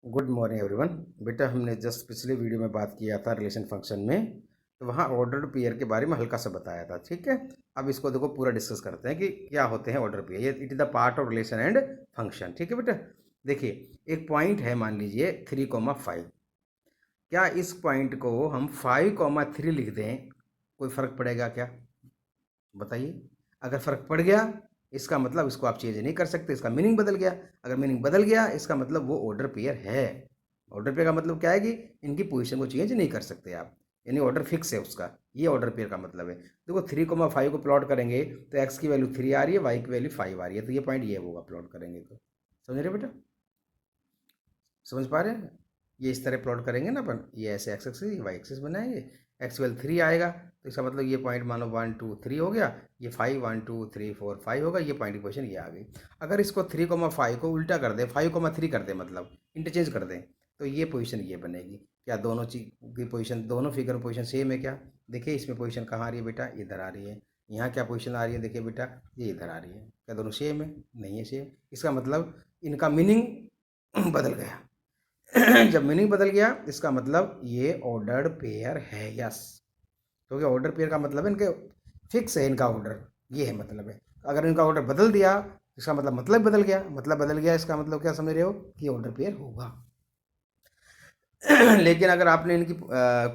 Good morning everyone. बेटा हमने just पिछले वीडियो में बात किया था रिलेशन फंक्शन में, तो वहाँ ऑर्डर्ड पेयर के बारे में हल्का सा बताया था। ठीक है, अब इसको देखो पूरा डिस्कस करते हैं कि क्या होते हैं ऑर्डर पेयर। ये it is the part of relation and function. ठीक है बेटा, देखिए एक पॉइंट है, मान लीजिए 3,5। क्या इस पॉइंट को हम 5,3 लिख दें, कोई फ़र्क पड़ेगा क्या? बताइए। अगर फ़र्क पड़ गया इसका मतलब इसको आप चेंज नहीं कर सकते, इसका मीनिंग बदल गया। अगर मीनिंग बदल गया इसका मतलब वो ऑर्डर पेयर है। ऑर्डर पेयर का मतलब क्या है कि इनकी पोजीशन को चेंज नहीं कर सकते आप, यानी ऑर्डर फिक्स है उसका। ये ऑर्डर पेयर का मतलब है। देखो 3,5 को प्लॉट करेंगे तो एक्स की वैल्यू 3 आ रही है, वाई की वैल्यू 5 आ रही है, तो ये पॉइंट ये होगा प्लॉट करेंगे तो। समझ रहे बेटा? समझ पा रहे हैं? ये इस तरह प्लॉट करेंगे ना अपन, ये ऐसे एक्स एक्सिस वाई एक्सिस बनाएंगे। एक्स वैल्यू 3 आएगा तो इसका मतलब ये पॉइंट मान लो 1 2 3 हो गया, ये 5 1 2 3 4 5 होगा, ये पॉइंट की पोजीशन ये आ गई। अगर इसको 3,5 को उल्टा कर दें, 5,3 कर दें, मतलब इंटरचेंज कर दें, तो ये पोजीशन ये बनेगी। क्या दोनों चीज की पोजीशन, दोनों फिगर में पोजीशन सेम है क्या? देखिए इसमें पोजीशन कहाँ आ रही है बेटा, इधर आ रही है। यहाँ क्या पोजीशन आ रही है, देखिए बेटा ये इधर आ रही है। क्या दोनों सेम है? नहीं है सेम। इसका मतलब इनका मीनिंग बदल गया। जब मीनिंग बदल गया इसका मतलब ये ऑर्डर्ड पेयर है। यस, क्योंकि ऑर्डर पेयर का मतलब है इनके फिक्स है, इनका ऑर्डर ये है, मतलब है। अगर इनका ऑर्डर बदल दिया इसका मतलब बदल गया, मतलब बदल गया, इसका मतलब क्या समझ रहे हो कि ऑर्डर पेयर होगा। लेकिन अगर आपने इनकी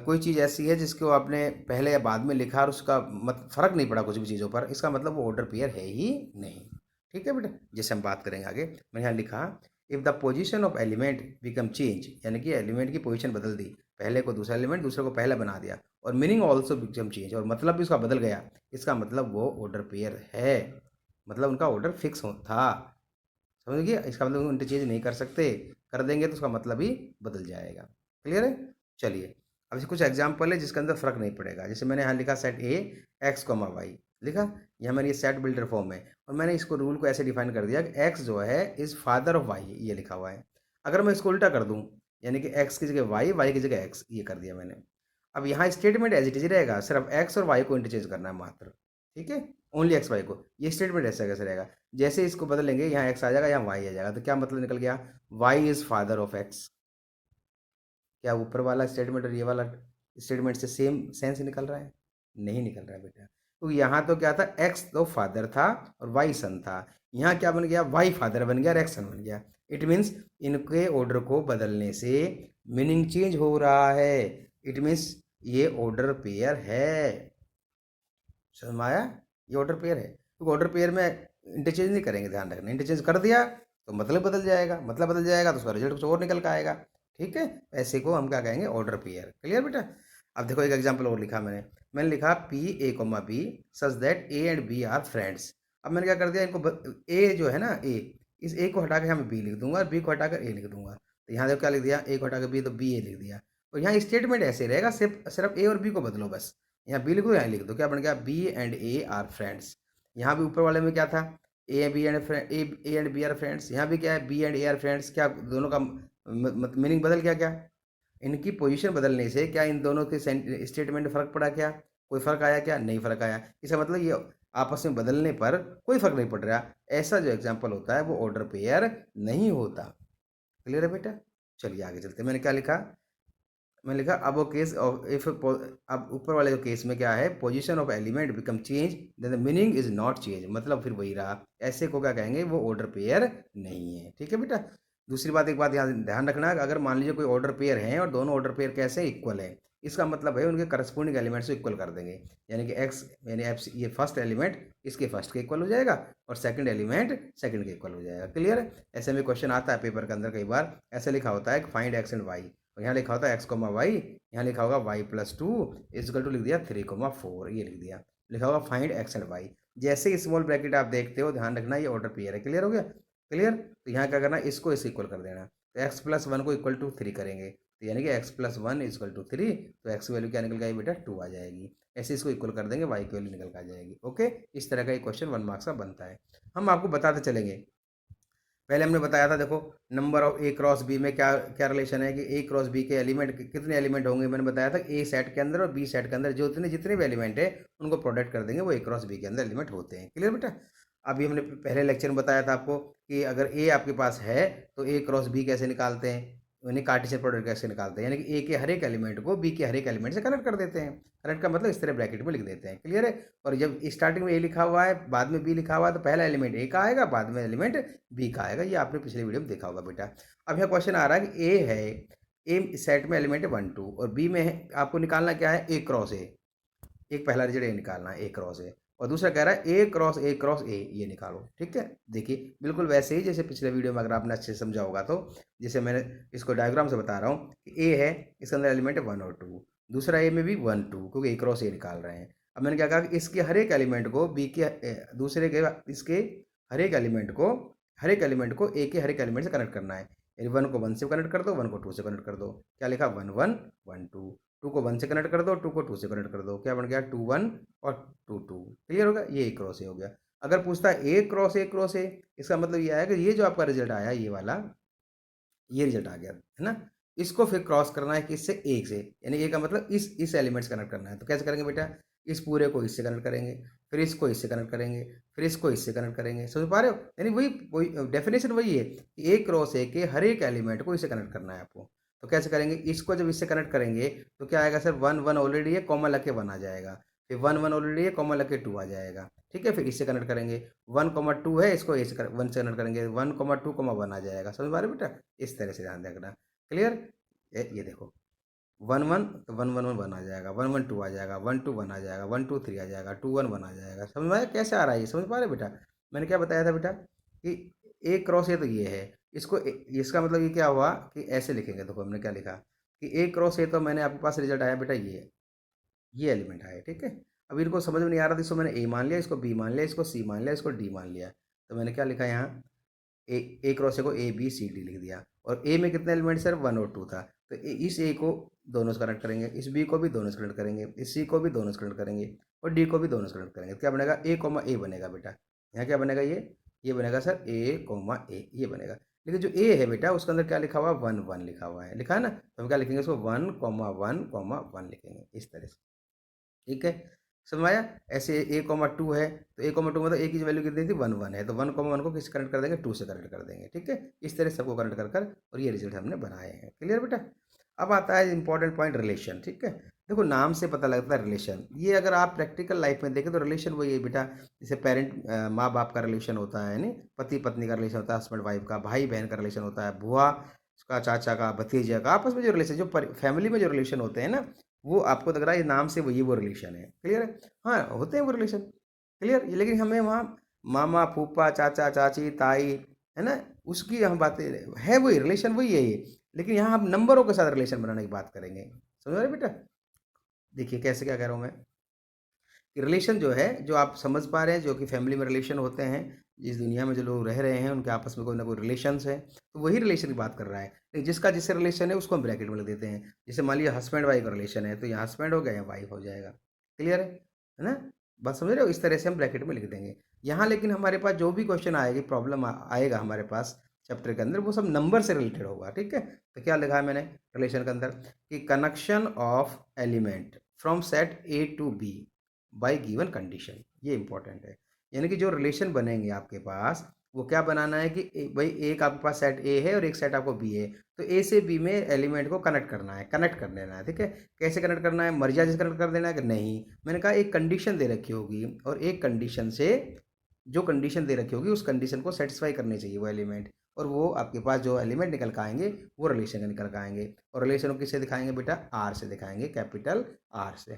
कोई चीज़ ऐसी है जिसको आपने पहले या बाद में लिखा और उसका फर्क नहीं पड़ा कुछ भी चीज़ों पर, इसका मतलब वो ऑर्डर पेयर है ही नहीं। ठीक है बेटा, जैसे हम बात करेंगे आगे। मैंने यहाँ लिखा if the position of element become change, यानी कि एलिमेंट की पोजीशन बदल दी, पहले को दूसरा एलिमेंट दूसरे को पहला बना दिया, और मीनिंग ऑल्सो बिकम चेंज, और मतलब भी उसका बदल गया, इसका मतलब वो ऑर्डर पेयर है। मतलब उनका ऑर्डर फिक्स था। समझ गया? इसका मतलब वो इंटरचेंज नहीं कर सकते, कर देंगे तो उसका मतलब ही बदल जाएगा। क्लियर है? चलिए अब इसे कुछ एग्जाम्पल है जिसके अंदर फर्क नहीं पड़ेगा। जैसे मैंने यहाँ लिखा set A x comma y लिखा, यहाँ मैंने ये सेट बिल्डर फॉर्म है, और मैंने इसको रूल को ऐसे डिफाइन कर दिया कि एक्स जो है इज फादर ऑफ वाई, ये लिखा हुआ है। अगर मैं इसको उल्टा कर दूँ, यानी कि एक्स की जगह वाई, वाई की जगह एक्स, ये कर दिया मैंने। अब यहाँ स्टेटमेंट एज इट इज रहेगा, सिर्फ एक्स और वाई को इंटरचेंज करना है मात्र। ठीक है, ओनली एक्स वाई को। ये स्टेटमेंट ऐसा कैसे रहेगा, जैसे इसको बदलेंगे यहाँ एक्स आ जाएगा, यहाँ वाई आ जाएगा, तो क्या मतलब निकल गया, y is father of x. क्या ऊपर वाला स्टेटमेंट और ये वाला स्टेटमेंट से सेम सेंस निकल रहा है? नहीं निकल रहा है बेटा। तो यहाँ तो क्या था, एक्स तो फादर था और वाई सन था। यहाँ क्या बन गया, वाई फादर बन गया और एक्स सन बन गया। इट मीन्स इनके ऑर्डर को बदलने से मीनिंग चेंज हो रहा है। इट मीन्स ये ऑर्डर पेयर है। समझ में आया? ये ऑर्डर पेयर है, क्योंकि ऑर्डर पेयर में इंटरचेंज नहीं करेंगे, ध्यान रखना। इंटरचेंज कर दिया तो मतलब बदल जाएगा, मतलब बदल जाएगा तो उसका रिजल्ट कुछ और निकल कर आएगा। ठीक है, ऐसे को हम क्या कहेंगे, ऑर्डर पेयर। क्लियर बेटा? अब देखो एक एग्जांपल और लिखा मैंने। मैंने लिखा P A comma B such that A and B are friends. अब मैंने क्या कर दिया, इनको ए जो है ना, ए, इस ए को हटा के यहाँ मैं बी लिख दूंगा और बी को हटाकर ए लिख दूंगा। तो यहाँ देखो क्या लिख दिया, ए को हटाकर बी, तो बी ए लिख दिया। और यहाँ स्टेटमेंट ऐसे रहेगा, सिर्फ सिर्फ ए और बी को बदलो बस। यहाँ बी लिख दो, यहाँ लिख दो, क्या बन गया, B and A are friends. यहाँ भी ऊपर वाले में क्या था, A B and A and B are friends. यहाँ भी क्या है, B and A are friends. क्या दोनों का मीनिंग बदल गया क्या? इनकी पोजीशन बदलने से क्या इन दोनों के स्टेटमेंट में फर्क पड़ा क्या? कोई फर्क आया क्या? नहीं फर्क आया। इसका मतलब ये आपस में बदलने पर कोई फर्क नहीं पड़ रहा। ऐसा जो एग्जाम्पल होता है वो ऑर्डर पेयर नहीं होता। क्लियर है बेटा? चलिए आगे चलते। मैंने क्या लिखा, मैंने लिखा अब वो केस इफ, अब ऊपर वाले केस में क्या है, position of element become change then the meaning is not change, मतलब फिर वही रहा। ऐसे को क्या कहेंगे, वो ऑर्डर पेयर नहीं है। ठीक है बेटा? दूसरी बात, एक बात यहाँ ध्यान रखना, अगर मान लीजिए कोई ऑर्डर पेयर है और दोनों ऑर्डर पेयर कैसे इक्वल है, इसका मतलब है उनके करस्पोंडिंग एलिमेंट से इक्वल कर देंगे। यानी कि एक्स यानी एफ, ये फर्स्ट एलिमेंट इसके फर्स्ट के इक्वल हो जाएगा और सेकंड एलिमेंट सेकंड के इक्वल हो जाएगा। क्लियर है? ऐसे में क्वेश्चन आता है पेपर के अंदर, कई बार ऐसे लिखा होता है फाइंड एक्स एंड वाई, और यहाँ लिखा होता है एक्स कोमा वाई, यहाँ लिखा होगा y plus two is equal to लिख दिया 3,4, ये लिख दिया। लिखा होगा फाइंड एक्स एंड वाई। जैसे ही स्मॉल ब्रैकेट आप देखते हो, ध्यान रखना ये ऑर्डर पेयर है। क्लियर हो गया? क्लियर? तो यहाँ क्या करना, इसको इस इक्वल कर देना। तो एक्स प्लस वन को इक्वल टू 3 करेंगे, तो यानी कि x plus one equal to 3, तो एक्स की वैल्यू क्या निकल गई बेटा, 2 आ जाएगी। ऐसे इसको इक्वल कर देंगे, वाई की वैल्यू निकल कर आ जाएगी। ओके, इस तरह का एक क्वेश्चन 1 मार्क्स का बनता है। हम आपको बताते चलेंगे। पहले हमने बताया था, देखो number of A cross B में क्या क्या रिलेशन है कि ए क्रॉस बी के एलिमेंट कितने एलिमेंट होंगे। मैंने बताया था ए सेट के अंदर और बी सेट के अंदर जो जितने जितने भी एलिमेंट है उनको प्रोडक्ट कर देंगे, वो ए क्रॉस बी के अंदर एलिमेंट होते हैं। क्लियर बेटा? अभी हमने पहले लेक्चर में बताया था आपको कि अगर ए आपके पास है तो ए क्रॉस बी कैसे निकालते हैं। यानी कार्टेशियन प्रोडक्ट कैसे निकालते हैं, यानी कि ए के हर एक एलिमेंट को बी के हर एक एलिमेंट से कनेक्ट कर देते हैं। कनेक्ट का मतलब इस तरह ब्रैकेट में लिख देते हैं, क्लियर है। और जब स्टार्टिंग में ए लिखा हुआ है, बाद में बी लिखा हुआ है, तो पहला एलिमेंट ए का आएगा, बाद में एलिमेंट बी का आएगा। ये आपने पिछले वीडियो में देखा होगा बेटा। अब यहाँ क्वेश्चन आ रहा है कि ए है, ए सेट में एलिमेंट है 1 2, और बी में है, आपको निकालना क्या है, ए क्रॉस ए। एक पहला रिजल्ट ए निकालना है, ए क्रॉस ए, और दूसरा कह रहा है ए क्रॉस ए क्रॉस ए, ये निकालो। ठीक है, देखिए बिल्कुल वैसे ही जैसे पिछले वीडियो में, अगर आपने अच्छे से समझा होगा तो। जैसे मैंने इसको डायग्राम से बता रहा हूँ कि ए है, इसके अंदर एलिमेंट है 1 और 2, दूसरा ए में भी 1 2, क्योंकि ए क्रॉस ए निकाल रहे हैं। अब मैंने क्या कहा कि इसके हर एक एलिमेंट को बी के दूसरे के इसके हर एक एलिमेंट को ए के हर एक एलिमेंट से कनेक्ट करना है। यानी 1 को 1 से कनेक्ट कर दो, 1 को 2 से कनेक्ट कर दो। क्या लिखा, 1 1 1 2, 2 को 1 से कनेक्ट कर दो, 2 को 2 से कनेक्ट कर दो। क्या बन गया, 2 1 और 2 2। क्लियर होगा, ये ए क्रॉस ए हो गया। अगर पूछता है ए क्रॉस ए क्रॉस ए, इसका मतलब ये आया कि ये जो आपका रिजल्ट आया, ये वाला, ये रिजल्ट आ गया है ना। इसको फिर क्रॉस करना है किससे, एक से, यानी ए का मतलब इस एलिमेंट से कनेक्ट करना है। तो कैसे करेंगे बेटा, इस पूरे को इससे कनेक्ट करेंगे, फिर इसको इससे कनेक्ट करेंगे, फिर इसको इससे कनेक्ट करेंगे। समझ पा रहे हो, यानी वही डेफिनेशन वही है कि ए क्रॉस ए के हर एक एलिमेंट को इससे कनेक्ट करना है आपको। तो कैसे करेंगे, इसको जब इससे कनेक्ट करेंगे तो क्या आएगा सर, 1 1 ऑलरेडी है, कॉमा लग के 1 आ जाएगा, फिर 1 1 ऑलरेडी है, कॉमा लग के 2 आ जाएगा। ठीक है, फिर इससे कनेक्ट करेंगे, 1 2 है, इसको इससे 1 से कनेक्ट करेंगे, 1 2 1 आ जाएगा। समझ पा रहे हो बेटा, इस तरह से ध्यान रखना। क्लियर, ये देखो 1 1 तो 1 1 1 आ जाएगा, 1 1 2 आ जाएगा, 1 2 1 आ जाएगा, 1 2 3 आ जाएगा, 2 1 1 आ जाएगा। समझ में आया कैसे आ रहा है ये, समझ पा रहे बेटा। मैंने क्या बताया था बेटा कि ए क्रॉस ए तो ये है, इसको इसका मतलब ये क्या हुआ कि ऐसे लिखेंगे। देखो हमने क्या लिखा कि ए क्रॉस ए, तो मैंने आपके पास रिजल्ट आया बेटा ये एलिमेंट आया। ठीक है, अब इनको समझ में नहीं आ रहा था, इसको मैंने ए मान लिया, इसको बी मान लिया, इसको सी मान लिया, इसको डी मान लिया। तो मैंने क्या लिखा यहाँ, ए क्रॉस ए को ए बी सी डी लिख दिया। और ए में कितने एलिमेंट सर, 1 और 2 था, तो इस ए को दोनों से कनेक्ट करेंगे, इस बी को भी दोनों से कनेक्ट करेंगे, इस सी को भी दोनों से कनेक्ट करेंगे, और डी को भी दोनों से कनेक्ट करेंगे। तो क्या बनेगा, ए कॉमा ए बनेगा बेटा। यहाँ क्या बनेगा, ये बनेगा सर ए कॉमा ए, ये बनेगा। लेकिन जो ए है बेटा, उसके अंदर क्या लिखा हुआ है, 1 1 लिखा हुआ है, लिखा है ना। तो हम क्या लिखेंगे, उसको 1 1 लिखेंगे इस तरह से। ठीक है, समझ में आया। ऐसे ए कॉमा 2 है, तो ए कॉमा 2 मतलब ए की वैल्यू कितनी थी, 1 1 है, तो 1 1 को किससे कनेक्ट कर देंगे, 2 से कनेक्ट कर देंगे। ठीक है, इस तरह सबको कनेक्ट कर और ये रिजल्ट हमने बनाए हैं। क्लियर बेटा। अब आता है इंपॉर्टेंट पॉइंट, रिलेशन। ठीक है, देखो नाम से पता लगता है रिलेशन। ये अगर आप प्रैक्टिकल लाइफ में देखें तो रिलेशन वही है बेटा, जैसे पेरेंट माँ बाप का रिलेशन होता है, यानी पति पत्नी का रिलेशन होता है, हस्बैंड वाइफ का, भाई बहन का रिलेशन होता है, बुआ का, चाचा का, भतीजे का, आपस में जो रिलेशन, जो फैमिली में जो रिलेशन होते हैं ना, वो आपको लग रहा है नाम से वही वो रिलेशन है। क्लियर है, हाँ होते हैं वो रिलेशन। क्लियर, लेकिन हमें वहाँ मामा फूफा चाचा चाची ताई, है ना, उसकी हम बातें है, वही रिलेशन वही है ये। लेकिन यहाँ हम नंबरों के साथ रिलेशन बनाने की बात करेंगे। समझ रहे बेटा, देखिए कैसे क्या कह रहा हूँ मैं कि रिलेशन जो है, जो आप समझ पा रहे हैं, जो कि फैमिली में रिलेशन होते हैं, जिस दुनिया में जो लोग रह रहे हैं उनके आपस में कोई ना कोई रिलेशंस है, तो वही रिलेशन की बात कर रहा है। लेकिन जिसका जिससे रिलेशन है उसको हम ब्रैकेट में लग देते हैं। जैसे मान लिया हस्बैंड वाइफ का रिलेशन है, तो यहाँ हस्बैंड हो गया, यहाँ वाइफ हो जाएगा। क्लियर है ना, बात समझ रहे हो, इस तरह से हम ब्रैकेट में लिख देंगे यहाँ। लेकिन हमारे पास जो भी क्वेश्चन आएगी, प्रॉब्लम आएगा हमारे पास चैप्टर के अंदर, वो सब नंबर से रिलेटेड होगा। ठीक है, तो क्या लिखा है मैंने रिलेशन के अंदर कि connection of element from set A to B by given condition, ये इंपॉर्टेंट है। यानी कि जो रिलेशन बनेंगे आपके पास, वो क्या बनाना है कि भाई एक आपके पास सेट ए है और एक सेट आपको बी है, तो ए से बी में एलिमेंट को कनेक्ट करना है, कनेक्ट कर देना है। ठीक है, कैसे कनेक्ट करना है, मर्जी से कनेक्ट कर देना है कि नहीं, मैंने कहा एक कंडीशन दे रखी होगी, और एक कंडीशन से, जो कंडीशन दे रखी होगी उस कंडीशन को सेटिस्फाई करने चाहिए वो एलिमेंट, और वो आपके पास जो एलिमेंट निकल के आएंगे वो रिलेशन निकल के आएंगे। और रिलेशन को किससे दिखाएंगे बेटा, आर से दिखाएंगे, कैपिटल आर से।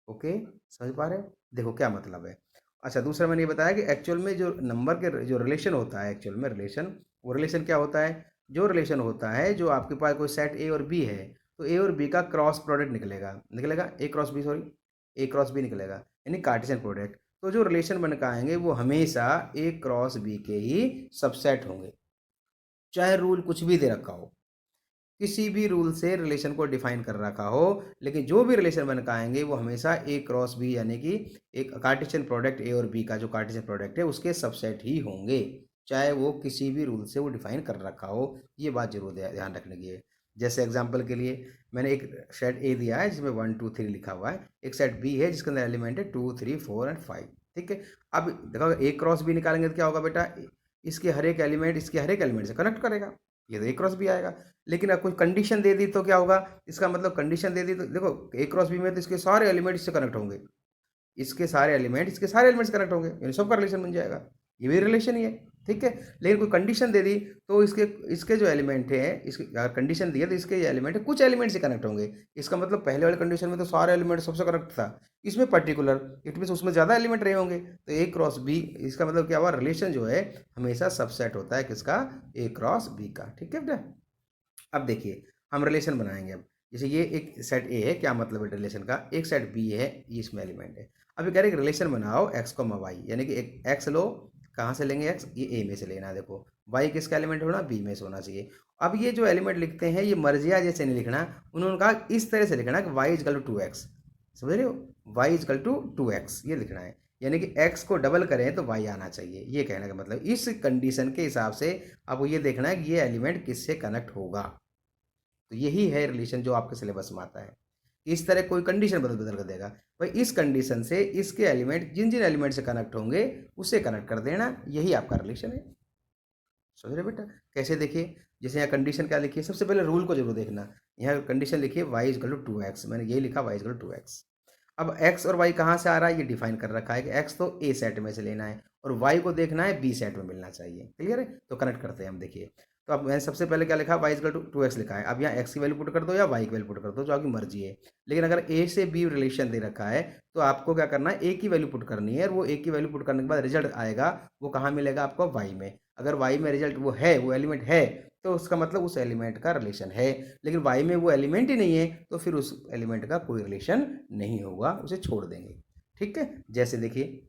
ओके, समझ पा रहे हो, देखो क्या मतलब है। अच्छा, दूसरा मैंने ये बताया कि एक्चुअल में जो नंबर के जो रिलेशन होता है, एक्चुअल में रिलेशन, वो रिलेशन क्या होता है, जो रिलेशन होता है, जो आपके पास कोई सेट ए और बी है, तो ए और बी का क्रॉस प्रोडक्ट निकलेगा ए क्रॉस बी, सॉरी ए क्रॉस बी निकलेगा, यानी कार्टेशियन प्रोडक्ट। तो जो रिलेशन बन के आएंगे वो हमेशा ए क्रॉस बी के ही सबसेट होंगे, चाहे रूल कुछ भी दे रखा हो, किसी भी रूल से रिलेशन को डिफाइन कर रखा हो, लेकिन जो भी रिलेशन बन के आएंगे वो हमेशा ए क्रॉस बी, यानी कि एक कार्टेशियन प्रोडक्ट ए और बी का जो कार्टेशियन प्रोडक्ट है उसके सबसेट ही होंगे, चाहे वो किसी भी रूल से वो डिफाइन कर रखा हो। ये बात जरूर ध्यान रखने की है। जैसे एग्जाम्पल के लिए मैंने एक सेट ए दिया है जिसमें 1 2 3 लिखा हुआ है, एक सेट बी है जिसके अंदर एलिमेंट है 2 3 4 एंड 5। ठीक है, अब देखो ए क्रॉस बी निकालेंगे तो क्या होगा बेटा, इसके हर एक एलिमेंट इसके हर एक एलिमेंट से कनेक्ट करेगा, ये तो ए क्रॉस बी आएगा। लेकिन अब कोई कंडीशन दे दी तो क्या होगा, इसका मतलब कंडीशन दे दी तो देखो ए क्रॉस बी में तो इसके सारे एलिमेंट इससे कनेक्ट होंगे, इसके सारे एलिमेंट्स कनेक्ट होंगे, यानी सबका रिलेशन बन जाएगा। ये भी रिलेशन ही है, ठीक है। लेकिन कोई कंडीशन दे दी तो इसके इसके जो एलिमेंट है, इसकी अगर कंडीशन दी है तो इसके एलिमेंट कुछ एलिमेंट से कनेक्ट होंगे। इसका मतलब पहले वाले कंडीशन में तो सारे एलिमेंट सबसे कनेक्ट था, इसमें पर्टिकुलर इट मीन उसमें ज़्यादा एलिमेंट रहे होंगे, तो ए क्रॉस बी, इसका मतलब क्या हुआ, रिलेशन जो है हमेशा सबसेट होता है किसका, ए क्रॉस बी का, ठीक है बेटा। अब देखिए हम रिलेशन बनाएंगे। अब जैसे ये एक सेट ए है, क्या मतलब है रिलेशन का, एक सेट बी है, ये इसमें एलिमेंट है। अब ये कह रहे हैं रिलेशन बनाओ एक्स को वाई, यानी कि एक एक्स लो, कहाँ से लेंगे एक्स, ये ए में से लेना है, देखो वाई किसका एलिमेंट होना, बी में से होना चाहिए। अब ये जो एलिमेंट लिखते हैं ये मर्जिया जैसे नहीं लिखना, उन्होंने कहा इस तरह से लिखना कि वाई इजकल टू 2x, समझ रहे हो, वाई इजकल टू 2x ये लिखना है, यानी कि x को डबल करें तो y आना चाहिए, ये कहने का मतलब इस कंडीशन के हिसाब से आपको ये देखना है कि ये एलिमेंट किससे कनेक्ट होगा। तो यही है रिलेशन जो आपके सिलेबस में आता है। इस तरह कोई कंडीशन बदल बदल कर देगा, भाई इस कंडीशन से इसके एलिमेंट जिन जिन एलिमेंट से कनेक्ट होंगे उससे कनेक्ट कर देना, यही आपका रिलेशन है। समझ रहे बेटा, कैसे देखिए, जैसे यहाँ कंडीशन क्या लिखी है, सबसे पहले रूल को जरूर देखना। यहाँ कंडीशन लिखी है y इजकल टू 2x, मैंने यही लिखा y इजकल टू 2x। अब x और y कहाँ से आ रहा है, ये डिफाइन कर रखा है कि x तो a सेट में से लेना है और y को देखना है b सेट में मिलना चाहिए, क्लियर है। तो कनेक्ट करते हैं हम, देखिए तो अब मैंने सबसे पहले क्या लिखा, y इजकल टू 2x लिखा है। अब यहाँ x की वैल्यू पुट कर दो या y की वैल्यू पुट कर दो, जो आपकी मर्जी है। लेकिन अगर a से b रिलेशन दे रखा है तो आपको क्या करना है, a की वैल्यू पुट करनी है, और वो a की वैल्यू पुट करने के बाद रिजल्ट आएगा वो कहाँ मिलेगा आपको, y में। अगर y में रिजल्ट वो है, वो एलिमेंट है, तो उसका मतलब उस एलिमेंट का रिलेशन है। लेकिन y में वो एलिमेंट ही नहीं है तो फिर उस एलिमेंट का कोई रिलेशन नहीं होगा, उसे छोड़ देंगे, ठीक है। जैसे देखिए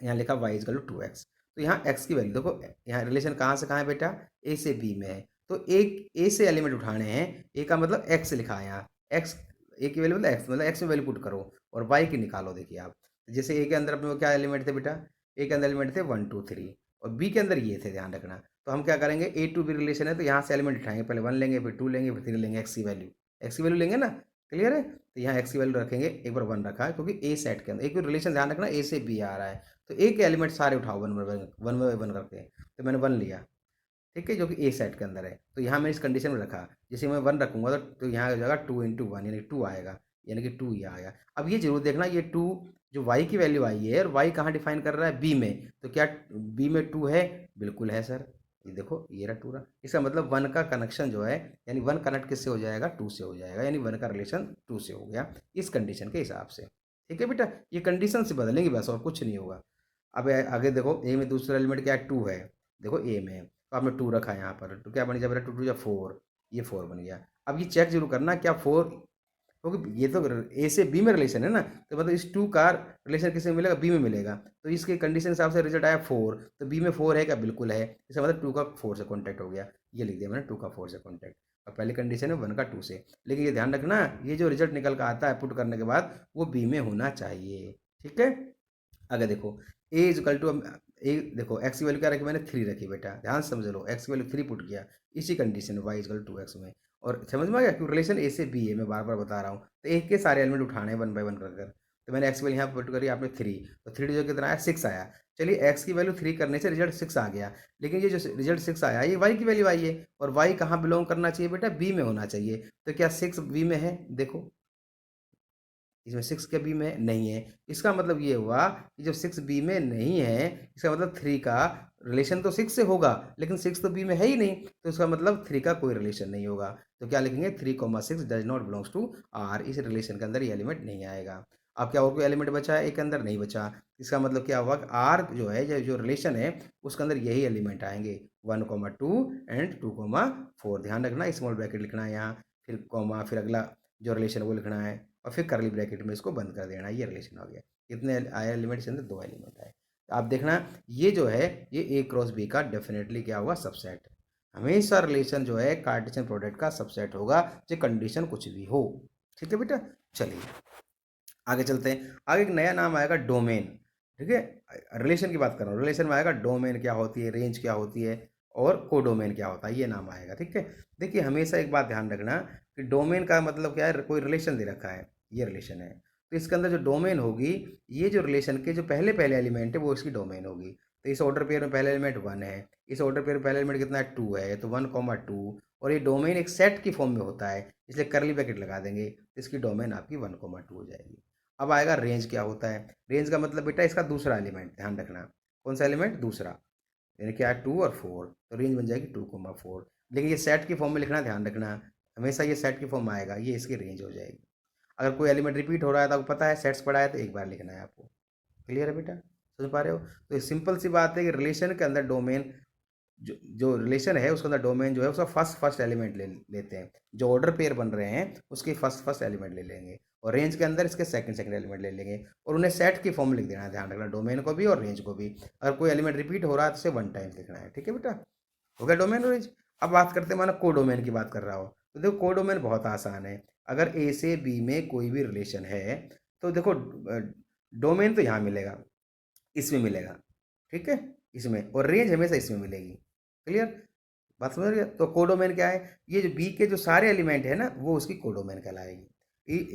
यहाँ लिखा y इजकल टू 2x, तो यहाँ x की वैल्यू देखो, यहाँ रिलेशन कहाँ से कहाँ है बेटा, a से b में है, तो एक a से एलिमेंट उठाने हैं, a का मतलब x लिखा है यहाँ, x a की वैल्यू मतलब x में वैल्यू पुट करो और y की निकालो। देखिए आप, जैसे a के अंदर अपने को क्या एलिमेंट थे बेटा, a के अंदर एलिमेंट थे 1 2 3 और b के अंदर ये थे, ध्यान रखना। तो हम क्या करेंगे, a टू b रिलेशन है तो यहाँ से एलिमेंट उठाएंगे, पहले 1 लेंगे, फिर 2 लेंगे, फिर 3 लेंगे, x की वैल्यू लेंगे ना, क्लियर है। तो यहाँ x की वैल्यू रखेंगे, एक बार 1 रखा है क्योंकि a सेट के अंदर एक रिलेशन, ध्यान रखना, a से b आ रहा है, तो a के एलिमेंट सारे उठाओ 1 करके, तो मैंने 1 लिया, ठीक है, जो कि ए सेट के अंदर है। तो यहाँ मैं इस कंडीशन में रखा, जैसे मैं 1 रखूंगा तो यहाँ हो जाएगा 2 इंटू 1 यानी 2 आएगा, यानी कि 2 ये आएगा। अब ये जरूर देखना, ये 2 जो y की वैल्यू आई है और y कहाँ डिफाइन कर रहा है, b में, तो क्या b में 2 है, बिल्कुल है सर, ये देखो ये रहा 2 रहा। इसका मतलब 1 का कनेक्शन जो है, यानी 1 कनेक्ट किससे हो जाएगा, 2 से हो जाएगा, यानी 1 का रिलेशन 2 से हो गया इस कंडीशन के हिसाब से, ठीक है बेटा। ये कंडीशन से बदलेंगे बस, और कुछ नहीं होगा। अब आगे देखो, ए में दूसरा एलिमेंट क्या है, 2 है, देखो ए में है, तो आपने 2 रखा है यहाँ पर, तो क्या बन गया बेटा, 2 2 या 4, ये 4 बन गया। अब ये चेक जरूर करना क्या 4, क्योंकि ये तो ए से बी में रिलेशन है ना, तो मतलब इस 2 का रिलेशन किससे मिलेगा, बी में मिलेगा, तो इसके कंडीशन हिसाब से रिजल्ट आया 4, तो बी में 4 है क्या, बिल्कुल है, इसका मतलब 2 का 4 से कॉन्टैक्ट हो गया, ये लिख दिया मैंने 2 का 4 से कॉन्टैक्ट। और पहली कंडीशन है 1 का 2 से, लेकिन ये ध्यान रखना, ये जो रिजल्ट निकल कर आता है पुट करने के बाद वो बी में होना चाहिए, ठीक है। आगे देखो, ए इजकल टू, ए देखो एक्स की वैल्यू क्या रखी मैंने, 3 रखी बेटा, ध्यान से समझ लो, एक्स की वैल्यू 3 पुट किया, इसी कंडीशन में वाई इजकल टू एक्स में, और समझ में आ गया क्यों रिलेशन ए से बी है, मैं बार बार बता रहा हूँ। तो ए के सारे एलिमेंट उठाने हैं 1 बाय 1 कर, तो मैंने एक्स की वैल्यू यहाँ पुट करी, आपने 3, तो 3 जो कितना आया 6 आया। चलिए एक्स की वैल्यू 3 करने से रिजल्ट 6 आ गया, लेकिन ये जो रिजल्ट 6 आया ये वाई की वैल्यू आई है, और वाई कहाँ बिलोंग करना चाहिए बेटा, बी में होना चाहिए। तो क्या 6 बी में है, देखो इसमें 6 के बी में नहीं है, इसका मतलब ये हुआ कि जब 6 बी में नहीं है, इसका मतलब 3 का रिलेशन तो 6 से होगा, लेकिन 6 तो बी में है ही नहीं, तो इसका मतलब 3 का कोई रिलेशन नहीं होगा। तो क्या लिखेंगे, 3,6 does not belongs to R, इस रिलेशन के अंदर ये एलिमेंट नहीं आएगा। अब क्या और कोई एलिमेंट बचा है, एक अंदर नहीं बचा, इसका मतलब क्या हुआ, आर जो है जो रिलेशन है उसके अंदर यही एलिमेंट आएंगे, 1,2 एंड 2,4, ध्यान रखना स्मॉल ब्रैकेट लिखना है यहाँ, फिर कॉमा, फिर अगला जो रिलेशन है वो लिखना है, और फिर करली ब्रैकेट में इसको बंद कर देना, ये रिलेशन हो गया। कितने आए एलिमेंट से अंदर, 2 एलिमेंट आए। तो आप देखना ये जो है ये ए क्रॉस बी का डेफिनेटली क्या होगा, सबसेट। हमेशा रिलेशन जो है कार्टेशियन प्रोडक्ट का सबसेट होगा, चाहे कंडीशन कुछ भी हो, ठीक है बेटा। चलिए आगे चलते हैं, आगे एक नया नाम आएगा डोमेन, ठीक है। रिलेशन की बात कर रहा हूँ, रिलेशन में आएगा डोमेन क्या होती है, रेंज क्या होती है, और कोडोमेन क्या होता है, ये नाम आएगा, ठीक है। देखिए हमेशा एक बात ध्यान रखना कि डोमेन का मतलब क्या है, कोई रिलेशन दे रखा है, ये रिलेशन है, तो इसके अंदर जो डोमेन होगी, ये जो रिलेशन के जो पहले पहले एलिमेंट है वो इसकी डोमेन होगी। तो इस ऑर्डर पेयर में पहला एलिमेंट 1 है, इस ऑर्डर पेयर में पहला एलिमेंट कितना है 2 है, तो 1, 2 और ये डोमेन एक सेट की फॉर्म में होता है, इसलिए करली ब्रैकेट लगा देंगे, तो इसकी डोमेन आपकी 1, 2 हो जाएगी। अब आएगा रेंज क्या होता है। रेंज का मतलब बेटा इसका दूसरा एलिमेंट, ध्यान रखना कौन सा एलिमेंट, दूसरा, यानी क्या है 2 और 4, तो रेंज बन जाएगी 2, 4। लेकिन ये सेट की फॉर्म में लिखना, ध्यान रखना हमेशा ये सेट की फॉर्म में आएगा, ये इसकी रेंज हो जाएगी। अगर कोई एलिमेंट रिपीट हो रहा है तो आपको पता है सेट्स पढ़ा है तो एक बार लिखना है आपको। क्लियर है बेटा, समझ पा रहे हो। तो सिंपल सी बात है कि रिलेशन के अंदर डोमेन, जो रिलेशन है उसके अंदर डोमेन जो है उसका फर्स्ट एलिमेंट लेते हैं, जो ऑर्डर पेयर बन रहे हैं उसके फर्स्ट एलिमेंट ले लेंगे, और रेंज के अंदर इसके सेकंड एलिमेंट ले लेंगे, और उन्हें सेट की फॉर्म में लिख देना है, ध्यान रखना डोमेन को भी और रेंज को भी। अगर कोई एलिमेंट रिपीट हो रहा है तो उसे 1 टाइम लिखना है, ठीक है बेटा, हो गया डोमेन और रेंज। अब बात करते हैं, माना कोडोमेन की बात कर रहा हो, तो देखो कोडोमेन बहुत आसान है। अगर ए से बी में कोई भी रिलेशन है तो देखो डोमेन तो यहाँ मिलेगा, इसमें मिलेगा, ठीक है, इसमें, और रेंज हमेशा इसमें मिलेगी। क्लियर, बात समझ रहे, तो कोडोमेन क्या है, ये जो बी के जो सारे एलिमेंट है ना वो उसकी कोडोमेन कहलाएगी।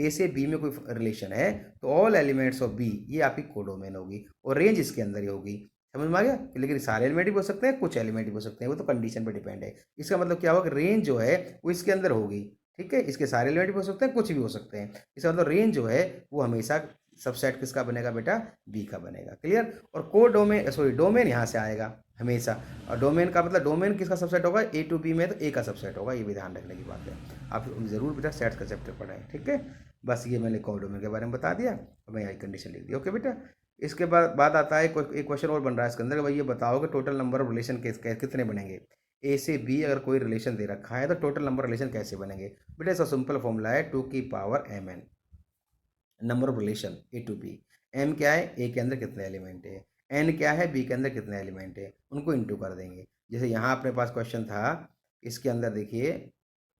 ए से बी में कोई रिलेशन है तो ऑल एलिमेंट्स ऑफ बी ये आपकी कोडोमेन होगी, और रेंज इसके अंदर ही होगी। समझ में आ गया, लेकिन सारे एलिमेंट भी हो सकते हैं, कुछ एलिमेंट भी हो सकते हैं, वो तो कंडीशन पर डिपेंड है। इसका मतलब क्या होगा कि रेंज जो है वो इसके अंदर होगी, ठीक है, इसके सारे एलिमेंट भी हो सकते हैं, कुछ भी हो सकते हैं। इसका मतलब रेंज जो है वो हमेशा सबसेट किसका बनेगा बेटा, बी का बनेगा। क्लियर, और को डोमेन, सॉरी डोमेन यहाँ से आएगा हमेशा, और डोमेन का मतलब डोमेन किसका सबसेट होगा, ए टू बी में तो ए का सबसेट होगा, ये भी ध्यान रखने की बात है। आप जरूर बेटा सेट्स का चैप्टर पढ़ाएं, ठीक है। बस ये मैंने को डोमेन के बारे में बता दिया, और मैं यहाँ कंडीशन लिख दी, ओके बेटा। इसके बाद आता है एक क्वेश्चन और बन रहा है इसके अंदर, भाई ये बताओ कि टोटल नंबर ऑफ रिलेशन कितने बनेंगे। ए से बी अगर कोई रिलेशन दे रखा है तो टोटल नंबर रिलेशन कैसे बनेंगे। बेटा इसका सिंपल फॉर्मूला है 2 की power mn, number of relation A to B. M क्या है, ए के अंदर कितने एलिमेंट है, एन क्या है, बी के अंदर कितने एलिमेंट है, उनको इंटू कर देंगे। जैसे यहाँ अपने पास क्वेश्चन था, इसके अंदर देखिए,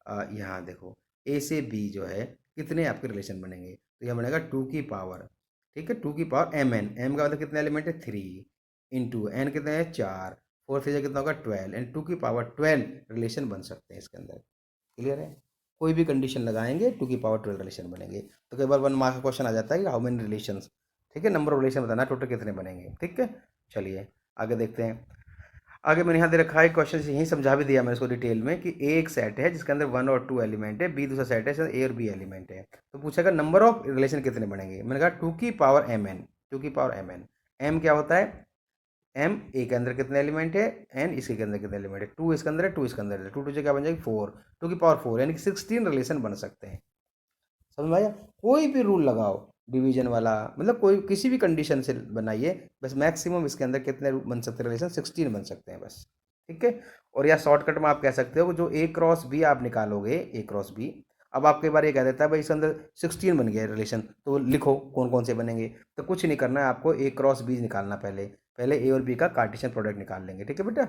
यहाँ देखो ए से बी जो है कितने आपके रिलेशन बनेंगे, तो यह बनेगा 2 की पावर, ठीक है, 2 की पावर एम का मतलब कितने एलिमेंट है 3, इंटू एन कितने हैं 4, 4 से कितना होगा 12, एंड 2 की पावर 12 रिलेशन बन सकते हैं इसके अंदर। क्लियर है, कोई भी कंडीशन लगाएंगे 2 की पावर 12 रिलेशन बनेंगे। तो कई बार 1 मार्क का क्वेश्चन आ जाता है कि हाउ मेनी रिलेशंस, ठीक है, नंबर ऑफ रिलेशन बताना टोटल कितने बनेंगे, ठीक है। चलिए आगे देखते हैं। आगे मैंने यहाँ दे रखा है क्वेश्चन से यही समझा भी दिया मैंने इसको डिटेल में कि ए एक सेट है जिसके अंदर 1 और 2 एलिमेंट है, बी दूसरा सेट है जिसमें ए और बी एलिमेंट है। तो पूछेगा नंबर ऑफ रिलेशन कितने बनेंगे, मैंने कहा 2 की पावर mn, 2 की पावर mn। एम क्या होता है, एम ए के अंदर कितने एलिमेंट है, एन इसके के अंदर कितने एलिमेंट है, 2 इसके अंदर है, 2 इसके अंदर है, 2 से क्या बन जाएगी 4, 2 की पावर 4 यानी कि 16 रिलेशन बन सकते हैं। समझ में आया, कोई भी रूल लगाओ डिवीजन वाला, मतलब कोई किसी भी कंडीशन से बनाइए, बस मैक्सिमम इसके अंदर कितने बन सकते हैं रिलेशन, 16 बन सकते हैं बस, ठीक है। और या शॉर्टकट में आप कह सकते हो जो ए क्रॉस बी आप निकालोगे, ए क्रॉस बी, अब आपके बार ये कह देता है भाई इसके अंदर 16 बन गया रिलेशन, तो लिखो कौन कौन से बनेंगे। तो कुछ नहीं करना है आपको, ए क्रॉस बी निकालना, पहले पहले ए और बी का कार्टेशियन प्रोडक्ट निकाल लेंगे, ठीक है बेटा,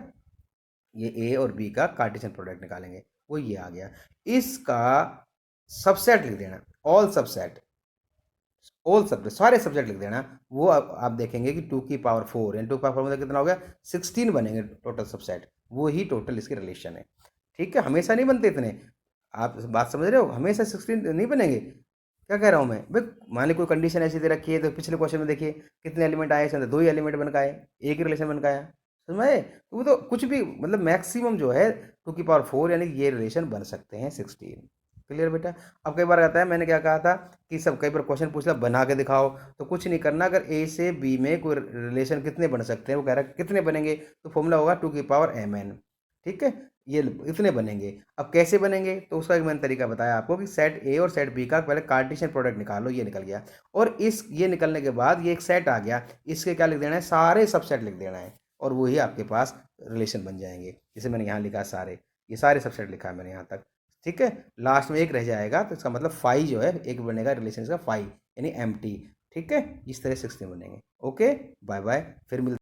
ये ए और बी का कार्टेशियन प्रोडक्ट निकालेंगे, वो ये आ गया। इसका सबसेट लिख देना, ऑल सबसेट, ऑल सब्जेक्ट सारे सब्जेक्ट लिख देना। वो आप देखेंगे कि 2 की पावर 4 यानी 2 की पावर 4 मतलब कितना हो गया 16 बनेंगे टोटल सबसेट, वो ही टोटल इसके रिलेशन है, ठीक है। हमेशा नहीं बनते इतने, आप बात समझ रहे हो, हमेशा 16 नहीं बनेंगे। क्या कह रहा हूँ मैं भाई, मान ली कोई कंडीशन ऐसी दे रखी है तो पिछले क्वेश्चन में देखिए कितने एलिमेंट आए, इसके अंदर 2 ही एलिमेंट बन के आए, एक ही रिलेशन बन के आया, समझ में आए? तो वो तो कुछ भी मतलब मैक्सिमम जो है 2 की पावर 4 यानी कि ये रिलेशन बन सकते हैं 16। क्लियर बेटा। अब कई बार आता है, मैंने क्या कहा था कि सब कई बार क्वेश्चन पूछला बना के दिखाओ, तो कुछ नहीं करना, अगर ए से बी में कोई रिलेशन कितने बन सकते हैं, वो कह रहा है कितने बनेंगे, तो फॉर्मूला होगा 2 की पावर mn, ठीक है, ये इतने बनेंगे। अब कैसे बनेंगे, तो उसका एक मैंने तरीका बताया आपको कि सेट ए और सेट बी का पहले कार्टेशियन प्रोडक्ट निकालो, ये निकल गया, और इस ये निकलने के बाद ये एक सेट आ गया, इसके क्या लिख देना है, सारे सबसेट लिख देना है, और वही आपके पास रिलेशन बन जाएंगे। जैसे मैंने यहाँ लिखा सारे, ये सारे सबसेट लिखा है मैंने यहाँ तक, ठीक है। लास्ट में एक रह जाएगा तो इसका मतलब 5 जो है एक बनेगा रिलेशन का 5 यानी एम्प्टी, ठीक है। इस तरह 16 बनेंगे। ओके, बाय बाय, फिर मिलते